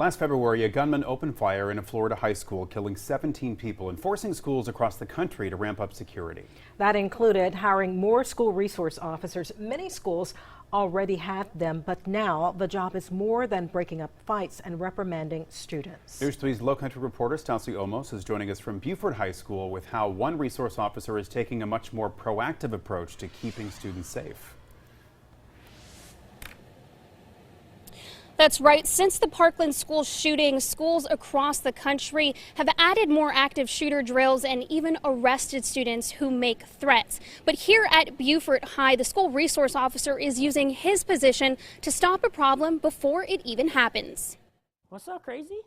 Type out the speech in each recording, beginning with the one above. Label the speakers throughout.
Speaker 1: Last February, a gunman opened fire in a Florida high school, killing 17 people and forcing schools across the country to ramp up security.
Speaker 2: That included hiring more school resource officers. Many schools already had them, but now the job is more than breaking up fights and reprimanding students.
Speaker 1: News 3's Low Country reporter Stassi Olmos is joining us from Beaufort High School with how one resource officer is taking a much more proactive approach to keeping students safe.
Speaker 3: That's right. Since the Parkland school shooting, schools across the country have added more active shooter drills and even arrested students who make threats. But here at Beaufort High, the school resource officer is using his position to stop a problem before it even happens.
Speaker 4: What's up, crazy?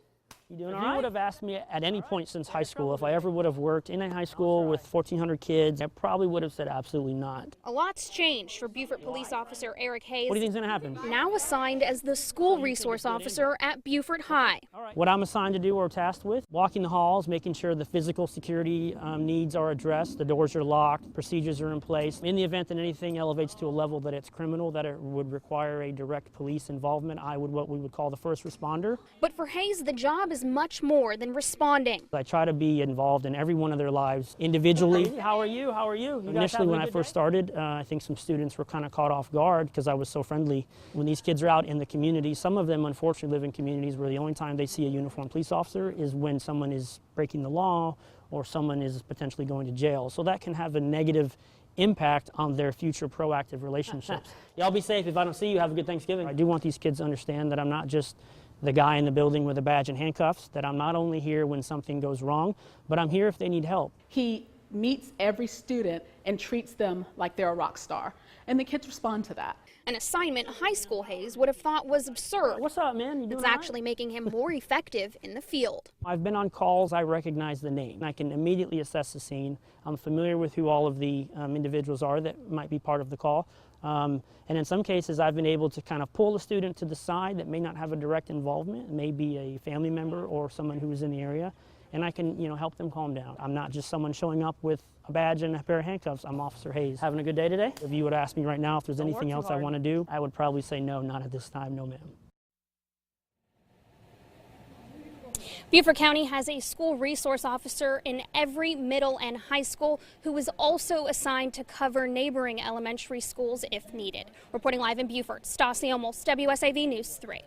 Speaker 4: You doing all
Speaker 5: right?
Speaker 4: If you would have asked me at any point since high school if I ever would have worked in a high school with 1,400 kids, I probably would have said absolutely not.
Speaker 3: A lot's changed for Beaufort police officer Eric Hayes.
Speaker 4: What do you think is going to happen?
Speaker 3: Now assigned as the school resource officer at Beaufort High.
Speaker 4: What I'm assigned to do or tasked with, walking the halls, making sure the physical security needs are addressed, the doors are locked, procedures are in place. In the event that anything elevates to a level that it's criminal, that it would require a direct police involvement, I would what we would call the first responder.
Speaker 3: But for Hayes, the job is much more than responding.
Speaker 4: I try to be involved in every one of their lives individually. How are you? How are you? Initially, when I first started, I think some students were kind of caught off guard because I was so friendly. When these kids are out in the community, some of them unfortunately live in communities where the only time they see a uniformed police officer is when someone is breaking the law or someone is potentially going to jail. So that can have a negative impact on their future proactive relationships. Y'all be safe. If I don't see you, have a good Thanksgiving. I do want these kids to understand that I'm not just the guy in the building with a badge and handcuffs, that I'm not only here when something goes wrong, but I'm here if they need help.
Speaker 5: He meets every student and treats them like they're a rock star, and the kids respond to that.
Speaker 3: An assignment high school Hayes would have thought was absurd.
Speaker 4: What's up, man? You doing
Speaker 3: It's
Speaker 4: all right?
Speaker 3: actually making him more effective in the field.
Speaker 4: I've been on calls, I recognize the name. I can immediately assess the scene. I'm familiar with who all of the individuals are that might be part of the call. And in some cases, I've been able to kind of pull a student to the side that may not have a direct involvement, maybe a family member or someone who is in the area, and I can, help them calm down. I'm not just someone showing up with a badge and a pair of handcuffs. I'm Officer Hayes. Having a good day today? If you would ask me right now if there's anything else I want to do, I would probably say no, not at this time, no ma'am.
Speaker 3: Beaufort County has a school resource officer in every middle and high school who is also assigned to cover neighboring elementary schools if needed. Reporting live in Beaufort, Stassi Olmos, WSAV News 3.